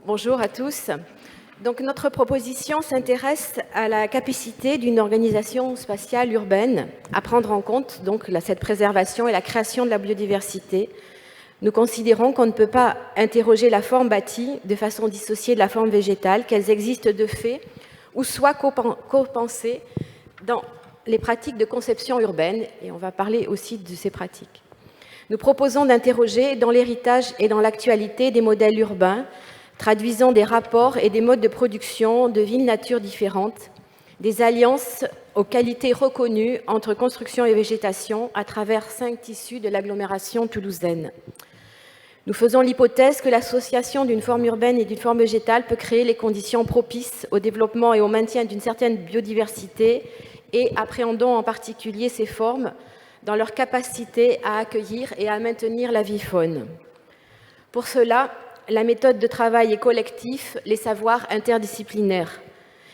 Bonjour à tous. Donc, notre proposition s'intéresse à la capacité d'une organisation spatiale urbaine à prendre en compte cette préservation et la création de la biodiversité. Nous considérons qu'on ne peut pas interroger la forme bâtie de façon dissociée de la forme végétale, qu'elles existent de fait ou soient compensées dans les pratiques de conception urbaine, et on va parler aussi de ces pratiques. Nous proposons d'interroger dans l'héritage et dans l'actualité des modèles urbains, traduisant des rapports et des modes de production de villes-nature différentes, des alliances aux qualités reconnues entre construction et végétation à travers 5 tissus de l'agglomération toulousaine. Nous faisons l'hypothèse que l'association d'une forme urbaine et d'une forme végétale peut créer les conditions propices au développement et au maintien d'une certaine biodiversité et appréhendons en particulier ces formes dans leur capacité à accueillir et à maintenir la vie faune. Pour cela, la méthode de travail est collectif, les savoirs interdisciplinaires.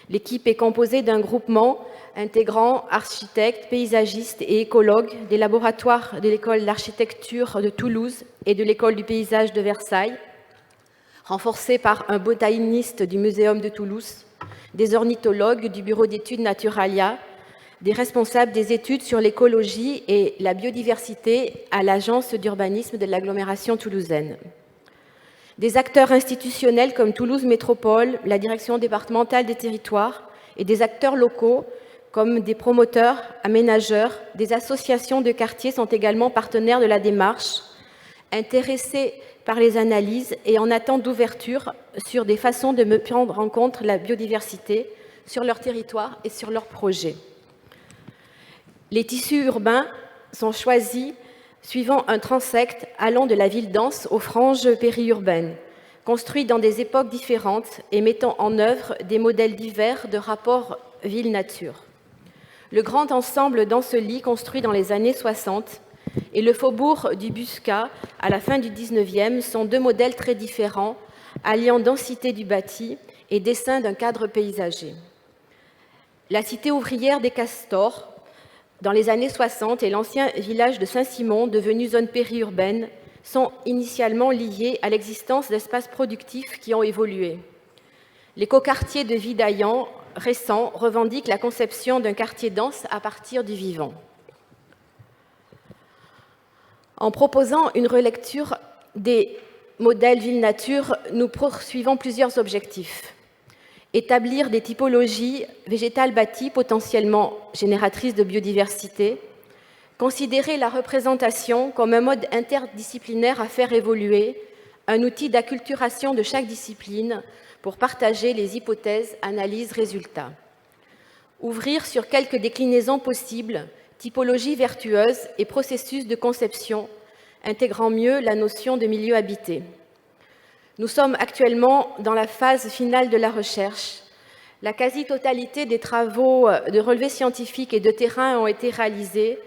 L'équipe est composée d'un groupement intégrant architectes, paysagistes et écologues des laboratoires de l'école d'architecture de Toulouse et de l'école du paysage de Versailles, renforcés par un botaniste du Muséum de Toulouse, des ornithologues du bureau d'études Naturalia, des responsables des études sur l'écologie et la biodiversité à l'agence d'urbanisme de l'agglomération toulousaine. Des acteurs institutionnels comme Toulouse Métropole, la direction départementale des territoires et des acteurs locaux comme des promoteurs, aménageurs, des associations de quartier sont également partenaires de la démarche, intéressés par les analyses et en attente d'ouverture sur des façons de prendre en compte la biodiversité sur leur territoire et sur leurs projets. Les tissus urbains sont choisis suivant un transect allant de la ville dense aux franges périurbaines, construits dans des époques différentes et mettant en œuvre des modèles divers de rapport ville-nature. Le grand ensemble d'Ancely, construit dans les années 60, et le faubourg du Buscat, à la fin du 19e, sont deux modèles très différents, alliant densité du bâti et dessin d'un cadre paysager. La cité ouvrière des Castors, dans les années 60, et l'ancien village de Saint-Simon, devenu zone périurbaine, sont initialement liés à l'existence d'espaces productifs qui ont évolué. L'écoquartier de Vidaillan, récent, revendique la conception d'un quartier dense à partir du vivant. En proposant une relecture des modèles ville-nature, nous poursuivons plusieurs objectifs. Établir des typologies végétales bâties potentiellement génératrices de biodiversité, considérer la représentation comme un mode interdisciplinaire à faire évoluer, un outil d'acculturation de chaque discipline pour partager les hypothèses, analyses, résultats. Ouvrir sur quelques déclinaisons possibles, typologies vertueuses et processus de conception, intégrant mieux la notion de milieu habité. Nous sommes actuellement dans la phase finale de la recherche. La quasi-totalité des travaux de relevé scientifique et de terrain ont été réalisés.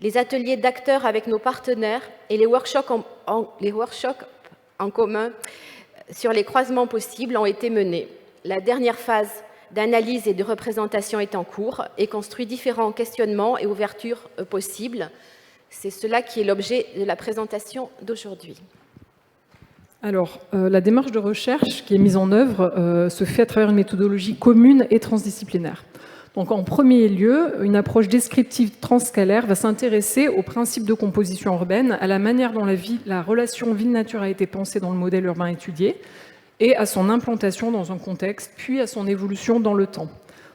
Les ateliers d'acteurs avec nos partenaires et les workshops en commun sur les croisements possibles ont été menés. La dernière phase d'analyse et de représentation est en cours et construit différents questionnements et ouvertures possibles. C'est cela qui est l'objet de la présentation d'aujourd'hui. Alors, la démarche de recherche qui est mise en œuvre se fait à travers une méthodologie commune et transdisciplinaire. Donc, en premier lieu, une approche descriptive transscalaire va s'intéresser aux principes de composition urbaine, à la manière dont la relation ville-nature a été pensée dans le modèle urbain étudié, et à son implantation dans un contexte, puis à son évolution dans le temps.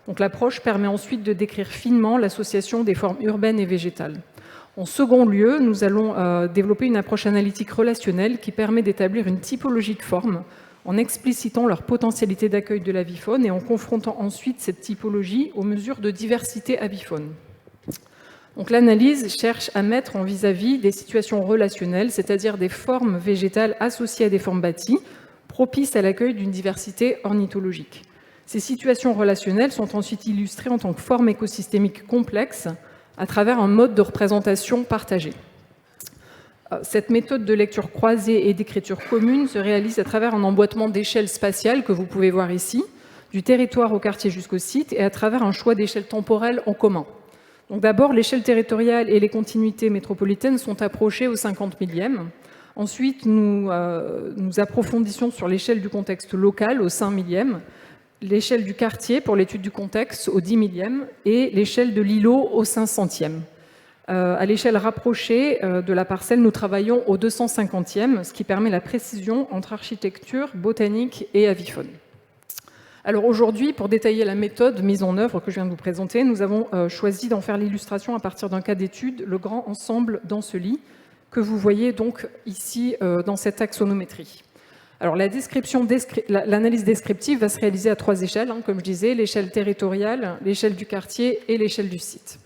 Donc, l'approche permet ensuite de décrire finement l'association des formes urbaines et végétales. En second lieu, nous allons développer une approche analytique relationnelle qui permet d'établir une typologie de formes en explicitant leur potentialité d'accueil de l'avifaune et en confrontant ensuite cette typologie aux mesures de diversité avifaune. Donc, l'analyse cherche à mettre en vis-à-vis des situations relationnelles, c'est-à-dire des formes végétales associées à des formes bâties, propices à l'accueil d'une diversité ornithologique. Ces situations relationnelles sont ensuite illustrées en tant que formes écosystémiques complexes, à travers un mode de représentation partagé. Cette méthode de lecture croisée et d'écriture commune se réalise à travers un emboîtement d'échelles spatiales que vous pouvez voir ici, du territoire au quartier jusqu'au site, et à travers un choix d'échelles temporelles en commun. Donc d'abord, l'échelle territoriale et les continuités métropolitaines sont approchées au 50 millième. Ensuite, nous approfondissons sur l'échelle du contexte local au 5 millième, l'échelle du quartier pour l'étude du contexte au 10 millième et l'échelle de l'îlot au 500e. À l'échelle rapprochée de la parcelle, nous travaillons au 250e, ce qui permet la précision entre architecture, botanique et avifaune. Alors aujourd'hui, pour détailler la méthode mise en œuvre que je viens de vous présenter, nous avons choisi d'en faire l'illustration à partir d'un cas d'étude, le grand ensemble d'Ancely, que vous voyez donc ici dans cette taxonométrie. Alors l'analyse descriptive va se réaliser à 3 échelles, comme je disais, l'échelle territoriale, l'échelle du quartier et l'échelle du site.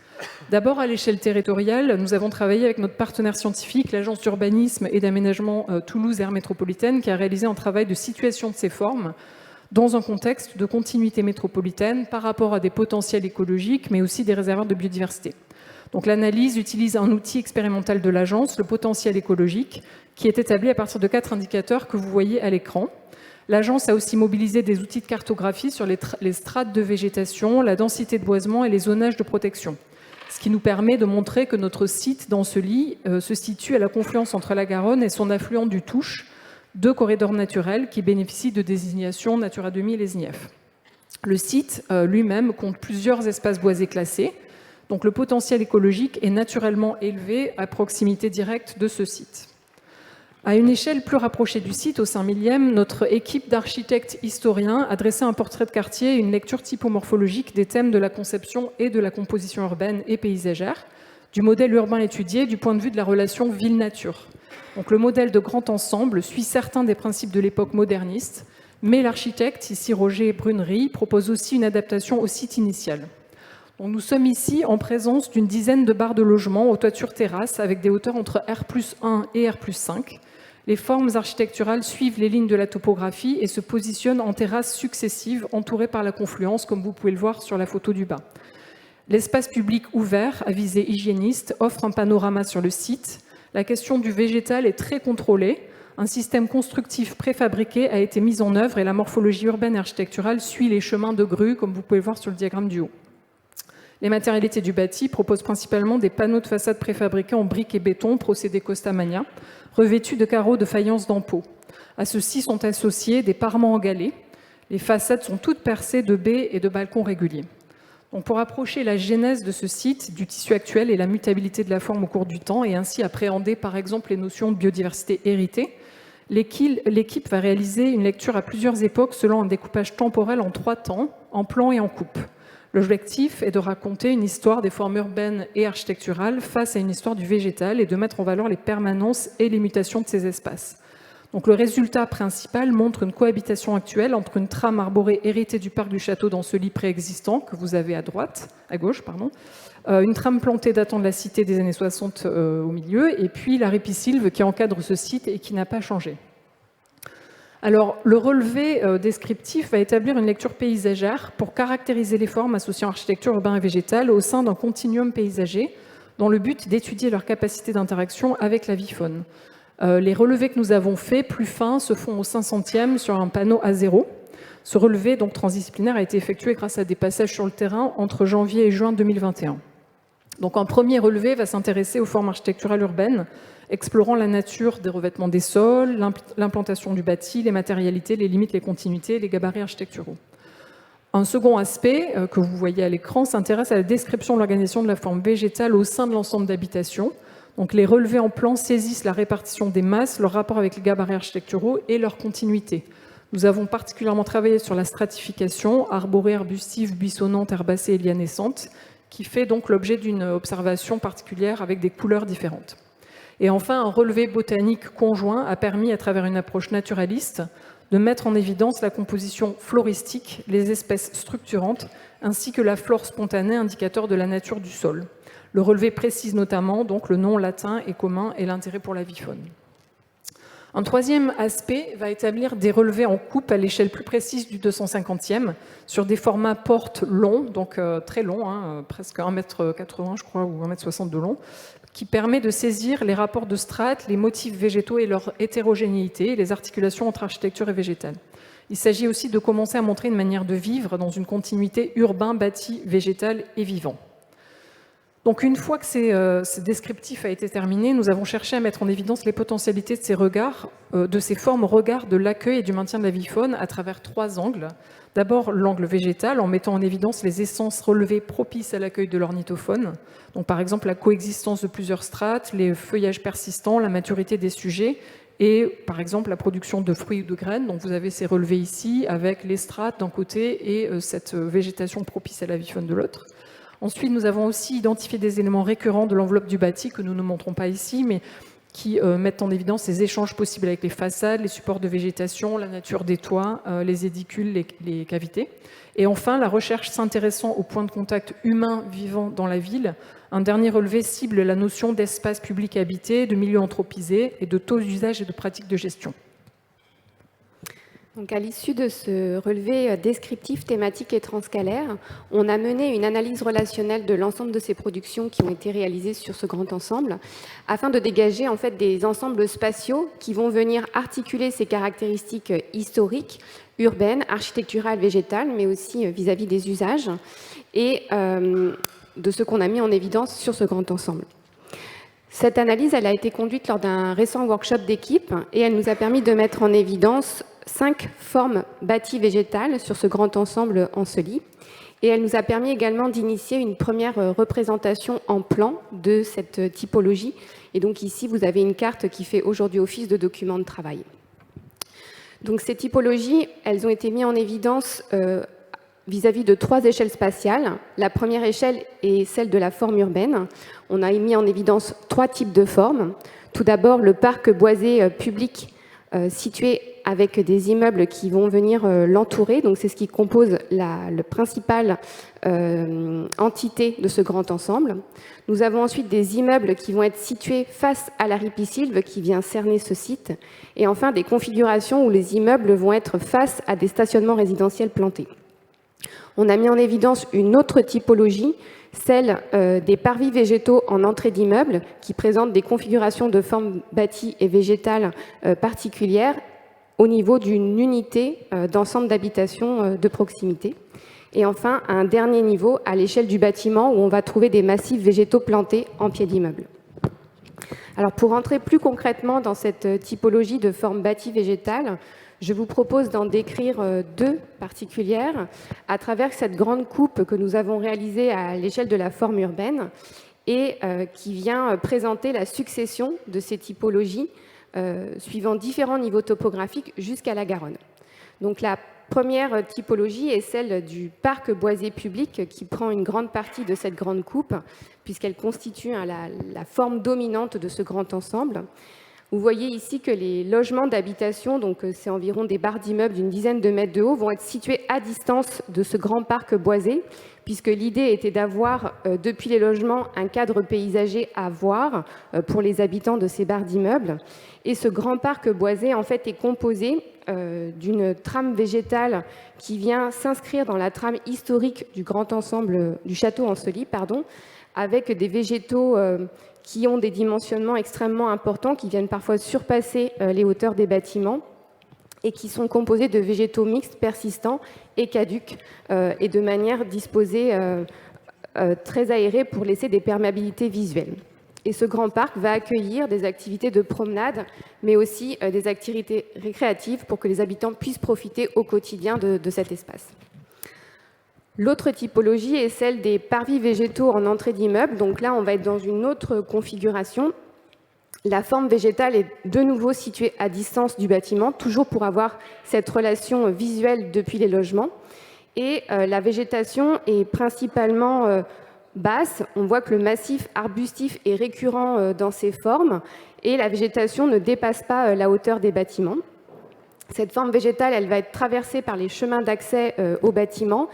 D'abord, à l'échelle territoriale, nous avons travaillé avec notre partenaire scientifique, l'Agence d'urbanisme et d'aménagement Toulouse Aire Métropolitaine, qui a réalisé un travail de situation de ces formes dans un contexte de continuité métropolitaine par rapport à des potentiels écologiques, mais aussi des réservoirs de biodiversité. Donc l'analyse utilise un outil expérimental de l'agence, le potentiel écologique, qui est établi à partir de 4 indicateurs que vous voyez à l'écran. L'agence a aussi mobilisé des outils de cartographie sur les strates de végétation, la densité de boisement et les zonages de protection. Ce qui nous permet de montrer que notre site d'Ancely se situe à la confluence entre la Garonne et son affluent du Touche, 2 corridors naturels qui bénéficient de désignations Natura 2000 et SNIEF. Le site lui-même compte plusieurs espaces boisés classés, donc le potentiel écologique est naturellement élevé à proximité directe de ce site. À une échelle plus rapprochée du site, au 5 millième, notre équipe d'architectes historiens a dressé un portrait de quartier et une lecture typomorphologique des thèmes de la conception et de la composition urbaine et paysagère, du modèle urbain étudié du point de vue de la relation ville-nature. Donc le modèle de grand ensemble suit certains des principes de l'époque moderniste, mais l'architecte, ici Roger Brunerie, propose aussi une adaptation au site initial. Donc nous sommes ici en présence d'une dizaine de barres de logement aux toitures terrasses avec des hauteurs entre R+1 et R+5. Les formes architecturales suivent les lignes de la topographie et se positionnent en terrasses successives entourées par la confluence, comme vous pouvez le voir sur la photo du bas. L'espace public ouvert, à visée hygiéniste, offre un panorama sur le site. La question du végétal est très contrôlée. Un système constructif préfabriqué a été mis en œuvre et la morphologie urbaine et architecturale suit les chemins de grue, comme vous pouvez le voir sur le diagramme du haut. Les matérialités du bâti proposent principalement des panneaux de façade préfabriqués en briques et béton, procédé Costamagna, revêtus de carreaux de faïence d'Ampeau. À ceux-ci sont associés des parements en galets. Les façades sont toutes percées de baies et de balcons réguliers. Donc pour approcher la genèse de ce site, du tissu actuel et la mutabilité de la forme au cours du temps, et ainsi appréhender par exemple les notions de biodiversité héritée, l'équipe va réaliser une lecture à plusieurs époques selon un découpage temporel en 3 temps, en plan et en coupe. L'objectif est de raconter une histoire des formes urbaines et architecturales face à une histoire du végétal et de mettre en valeur les permanences et les mutations de ces espaces. Donc le résultat principal montre une cohabitation actuelle entre une trame arborée héritée du parc du château d'Ancely préexistant, que vous avez à gauche, une trame plantée datant de la cité des années 60 au milieu, et puis la ripisylve qui encadre ce site et qui n'a pas changé. Alors, le relevé descriptif va établir une lecture paysagère pour caractériser les formes associant architecture urbaine et végétale au sein d'un continuum paysager dans le but d'étudier leur capacité d'interaction avec la vie-faune. Les relevés que nous avons faits, plus fins, se font au 500e sur un panneau A0. Ce relevé donc transdisciplinaire a été effectué grâce à des passages sur le terrain entre janvier et juin 2021. Donc un premier relevé va s'intéresser aux formes architecturales urbaines, explorant la nature des revêtements des sols, l'implantation du bâti, les matérialités, les limites, les continuités, les gabarits architecturaux. Un second aspect que vous voyez à l'écran s'intéresse à la description de l'organisation de la forme végétale au sein de l'ensemble d'habitations. Donc les relevés en plan saisissent la répartition des masses, leur rapport avec les gabarits architecturaux et leur continuité. Nous avons particulièrement travaillé sur la stratification, arborée, arbustive, buissonnante, herbacée et lianescente, qui fait donc l'objet d'une observation particulière avec des couleurs différentes. Et enfin, un relevé botanique conjoint a permis, à travers une approche naturaliste, de mettre en évidence la composition floristique, les espèces structurantes, ainsi que la flore spontanée, indicateur de la nature du sol. Le relevé précise notamment donc le nom latin et commun et l'intérêt pour la vie-faune. Un troisième aspect va établir des relevés en coupe à l'échelle plus précise du 250e sur des formats portes longs, donc très longs, presque 1,80 m je crois, ou 1,60 m de long, qui permet de saisir les rapports de strates, les motifs végétaux et leur hétérogénéité, les articulations entre architecture et végétal. Il s'agit aussi de commencer à montrer une manière de vivre dans une continuité urbain, bâti, végétal et vivant. Donc une fois que ce descriptif a été terminé, nous avons cherché à mettre en évidence les potentialités de ces regards, de ces formes au regard de l'accueil et du maintien de la vie faune à travers 3 angles. D'abord l'angle végétal, en mettant en évidence les essences relevées propices à l'accueil de l'ornithofaune. Donc par exemple la coexistence de plusieurs strates, les feuillages persistants, la maturité des sujets et par exemple la production de fruits ou de graines. Donc vous avez ces relevés ici avec les strates d'un côté et cette végétation propice à la vie faune de l'autre. Ensuite, nous avons aussi identifié des éléments récurrents de l'enveloppe du bâti que nous ne montrons pas ici, mais qui mettent en évidence les échanges possibles avec les façades, les supports de végétation, la nature des toits, les édicules, les cavités. Et enfin, la recherche s'intéressant aux points de contact humains vivant dans la ville. Un dernier relevé cible la notion d'espace public habité, de milieu anthropisé et de taux d'usage et de pratiques de gestion. Donc, à l'issue de ce relevé descriptif, thématique et transcalaire, on a mené une analyse relationnelle de l'ensemble de ces productions qui ont été réalisées sur ce grand ensemble, afin de dégager en fait des ensembles spatiaux qui vont venir articuler ces caractéristiques historiques, urbaines, architecturales, végétales, mais aussi vis-à-vis des usages, et de ce qu'on a mis en évidence sur ce grand ensemble. Cette analyse, elle a été conduite lors d'un récent workshop d'équipe et elle nous a permis de mettre en évidence 5 formes bâties végétales sur ce grand ensemble enseli. Et elle nous a permis également d'initier une première représentation en plan de cette typologie. Et donc ici, vous avez une carte qui fait aujourd'hui office de document de travail. Donc ces typologies, elles ont été mises en évidence vis-à-vis de 3 échelles spatiales. La première échelle est celle de la forme urbaine. On a mis en évidence 3 types de formes. Tout d'abord, le parc boisé public situé avec des immeubles qui vont venir l'entourer. Donc c'est ce qui compose la principale entité de ce grand ensemble. Nous avons ensuite des immeubles qui vont être situés face à la ripisylve qui vient cerner ce site. Et enfin, des configurations où les immeubles vont être face à des stationnements résidentiels plantés. On a mis en évidence une autre typologie, celle des parvis végétaux en entrée d'immeubles, qui présentent des configurations de formes bâties et végétales particulières au niveau d'une unité d'ensemble d'habitation de proximité. Et enfin, un dernier niveau à l'échelle du bâtiment où on va trouver des massifs végétaux plantés en pied d'immeuble. Alors pour entrer plus concrètement dans cette typologie de formes bâties végétales, je vous propose d'en décrire 2 particulières à travers cette grande coupe que nous avons réalisée à l'échelle de la forme urbaine et qui vient présenter la succession de ces typologies suivant différents niveaux topographiques jusqu'à la Garonne. Donc la première typologie est celle du parc boisé public qui prend une grande partie de cette grande coupe puisqu'elle constitue la forme dominante de ce grand ensemble. Vous voyez ici que les logements d'habitation, donc c'est environ des barres d'immeubles d'une dizaine de mètres de haut, vont être situés à distance de ce grand parc boisé, puisque l'idée était d'avoir, depuis les logements, un cadre paysager à voir pour les habitants de ces barres d'immeubles. Et ce grand parc boisé, en fait, est composé d'une trame végétale qui vient s'inscrire dans la trame historique du grand ensemble du château enseli, avec des végétaux qui ont des dimensionnements extrêmement importants, qui viennent parfois surpasser les hauteurs des bâtiments et qui sont composés de végétaux mixtes, persistants et caducs, et de manière disposée très aérée pour laisser des perméabilités visuelles. Et ce grand parc va accueillir des activités de promenade, mais aussi des activités récréatives pour que les habitants puissent profiter au quotidien de cet espace. L'autre typologie est celle des parvis végétaux en entrée d'immeuble. Donc là, on va être dans une autre configuration. La forme végétale est de nouveau située à distance du bâtiment, toujours pour avoir cette relation visuelle depuis les logements. Et la végétation est principalement basse. On voit que le massif arbustif est récurrent dans ses formes et la végétation ne dépasse pas la hauteur des bâtiments. Cette forme végétale, elle va être traversée par les chemins d'accès au bâtiment.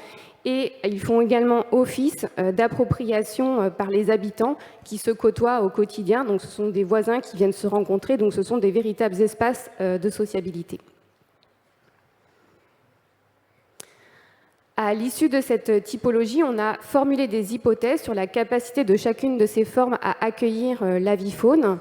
Et ils font également office d'appropriation par les habitants qui se côtoient au quotidien. Donc ce sont des voisins qui viennent se rencontrer, donc ce sont des véritables espaces de sociabilité. À l'issue de cette typologie, on a formulé des hypothèses sur la capacité de chacune de ces formes à accueillir la vie faune.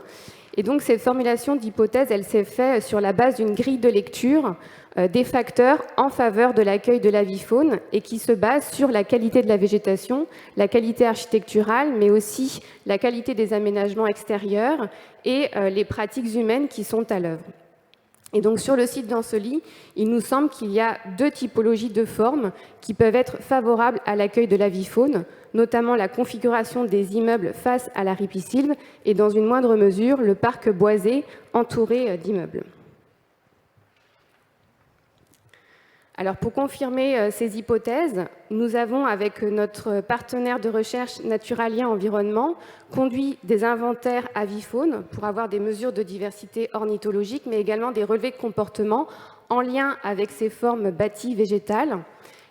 Et donc cette formulation d'hypothèse, elle s'est faite sur la base d'une grille de lecture des facteurs en faveur de l'accueil de l'avifaune et qui se base sur la qualité de la végétation, la qualité architecturale, mais aussi la qualité des aménagements extérieurs et les pratiques humaines qui sont à l'œuvre. Et donc sur le site d'Anseli, il nous semble qu'il y a 2 typologies de formes qui peuvent être favorables à l'accueil de l'avifaune, notamment la configuration des immeubles face à la ripisylve et dans une moindre mesure le parc boisé entouré d'immeubles. Alors pour confirmer ces hypothèses, nous avons, avec notre partenaire de recherche Naturalia Environnement, conduit des inventaires avifaune pour avoir des mesures de diversité ornithologique, mais également des relevés de comportement en lien avec ces formes bâties végétales.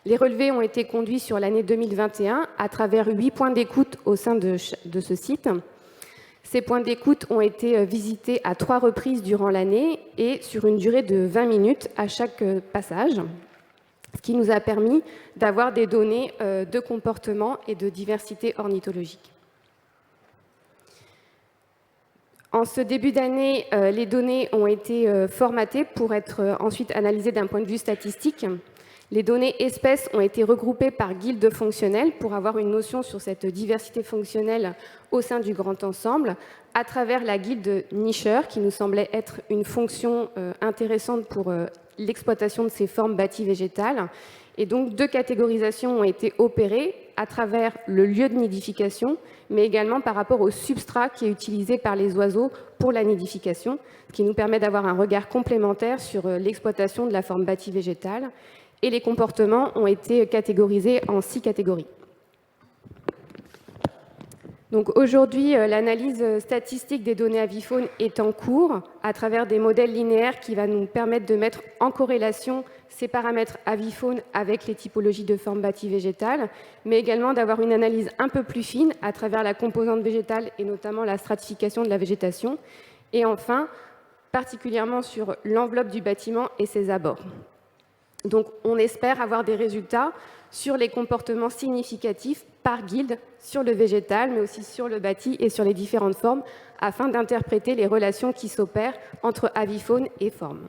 Les relevés ont été conduits sur l'année 2021 à travers 8 points d'écoute au sein de ce site. Ces points d'écoute ont été visités à 3 reprises durant l'année et sur une durée de 20 minutes à chaque passage, ce qui nous a permis d'avoir des données de comportement et de diversité ornithologique. En ce début d'année, les données ont été formatées pour être ensuite analysées d'un point de vue statistique. Les données espèces ont été regroupées par guilde fonctionnelle pour avoir une notion sur cette diversité fonctionnelle au sein du grand ensemble, à travers la guilde nicheur, qui nous semblait être une fonction intéressante pour l'exploitation de ces formes bâties végétales. Et donc 2 catégorisations ont été opérées à travers le lieu de nidification, mais également par rapport au substrat qui est utilisé par les oiseaux pour la nidification, ce qui nous permet d'avoir un regard complémentaire sur l'exploitation de la forme bâtie végétale. Et les comportements ont été catégorisés en 6 catégories. Donc aujourd'hui, l'analyse statistique des données avifaunes est en cours à travers des modèles linéaires qui va nous permettre de mettre en corrélation ces paramètres avifaunes avec les typologies de formes bâties végétales, mais également d'avoir une analyse un peu plus fine à travers la composante végétale et notamment la stratification de la végétation. Et enfin, particulièrement sur l'enveloppe du bâtiment et ses abords. Donc on espère avoir des résultats sur les comportements significatifs par guilde sur le végétal, mais aussi sur le bâti et sur les différentes formes, afin d'interpréter les relations qui s'opèrent entre avifaune et forme.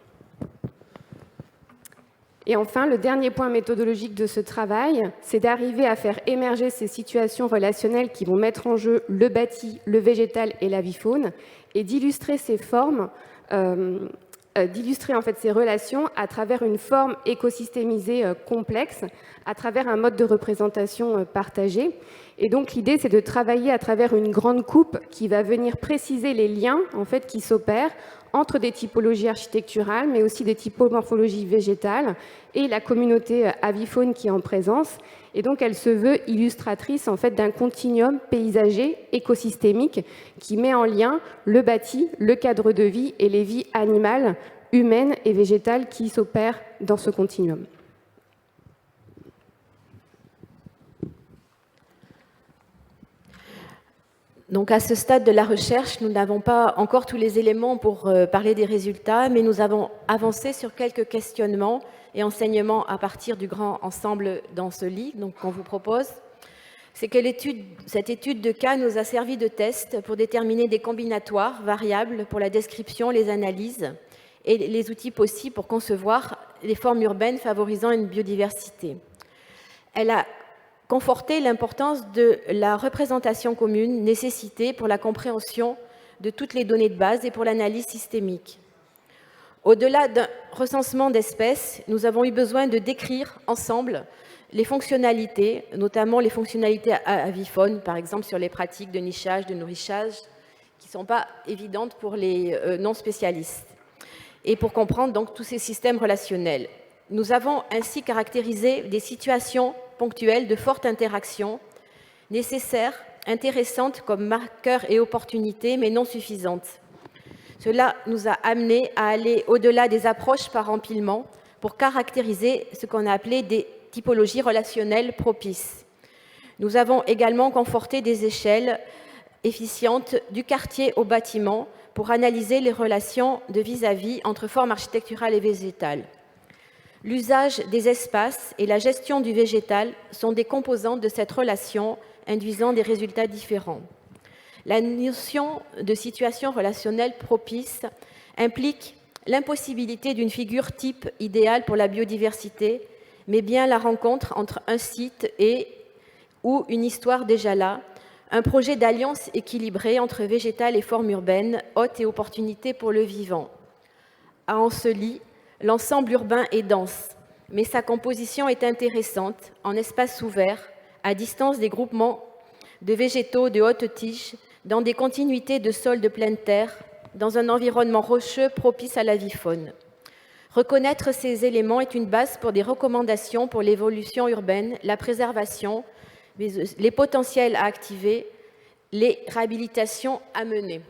Et enfin, le dernier point méthodologique de ce travail, c'est d'arriver à faire émerger ces situations relationnelles qui vont mettre en jeu le bâti, le végétal et l'avifaune, et d'illustrer ces formes d'illustrer en fait ces relations à travers une forme écosystémisée complexe, à travers un mode de représentation partagé. Et donc l'idée, c'est de travailler à travers une grande coupe qui va venir préciser les liens en fait qui s'opèrent entre des typologies architecturales, mais aussi des typomorphologies végétales et la communauté avifaune qui est en présence. Et donc elle se veut illustratrice en fait d'un continuum paysager écosystémique qui met en lien le bâti, le cadre de vie et les vies animales, humaines et végétales qui s'opèrent dans ce continuum. Donc à ce stade de la recherche, nous n'avons pas encore tous les éléments pour parler des résultats, mais nous avons avancé sur quelques questionnements et enseignements à partir du grand ensemble d'Anseli, donc qu'on vous propose. C'est que cette étude de cas nous a servi de test pour déterminer des combinatoires variables pour la description, les analyses et les outils possibles pour concevoir les formes urbaines favorisant une biodiversité. Elle a conforté l'importance de la représentation commune nécessitée pour la compréhension de toutes les données de base et pour l'analyse systémique. Au-delà d'un recensement d'espèces, nous avons eu besoin de décrire ensemble les fonctionnalités, notamment les fonctionnalités aviphones, par exemple sur les pratiques de nichage, de nourrissage, qui ne sont pas évidentes pour les non-spécialistes, et pour comprendre donc tous ces systèmes relationnels. Nous avons ainsi caractérisé des situations ponctuelles de forte interaction, nécessaires, intéressantes comme marqueurs et opportunités, mais non suffisantes. Cela nous a amenés à aller au-delà des approches par empilement pour caractériser ce qu'on a appelé des typologies relationnelles propices. Nous avons également conforté des échelles efficientes du quartier au bâtiment pour analyser les relations de vis-à-vis entre formes architecturales et végétales. L'usage des espaces et la gestion du végétal sont des composantes de cette relation induisant des résultats différents. La notion de situation relationnelle propice implique l'impossibilité d'une figure type idéale pour la biodiversité, mais bien la rencontre entre un site ou une histoire déjà là, un projet d'alliance équilibrée entre végétal et forme urbaine, hôte et opportunité pour le vivant. À Ancelis, l'ensemble urbain est dense, mais sa composition est intéressante, en espace ouvert, à distance des groupements de végétaux de haute tige, dans des continuités de sols de pleine terre, dans un environnement rocheux propice à la vie faune. Reconnaître ces éléments est une base pour des recommandations pour l'évolution urbaine, la préservation, les potentiels à activer, les réhabilitations à mener.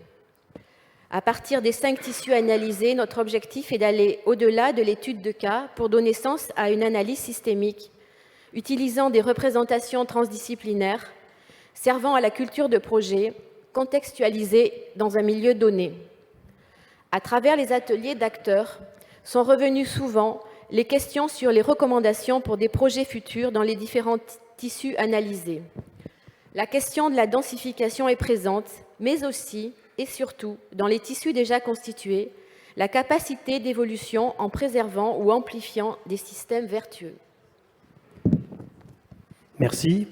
À partir des 5 tissus analysés, notre objectif est d'aller au-delà de l'étude de cas pour donner sens à une analyse systémique, utilisant des représentations transdisciplinaires, servant à la culture de projet, contextualisée dans un milieu donné. À travers les ateliers d'acteurs, sont revenues souvent les questions sur les recommandations pour des projets futurs dans les différents tissus analysés. La question de la densification est présente, mais aussi et surtout dans les tissus déjà constitués, la capacité d'évolution en préservant ou amplifiant des systèmes vertueux. Merci.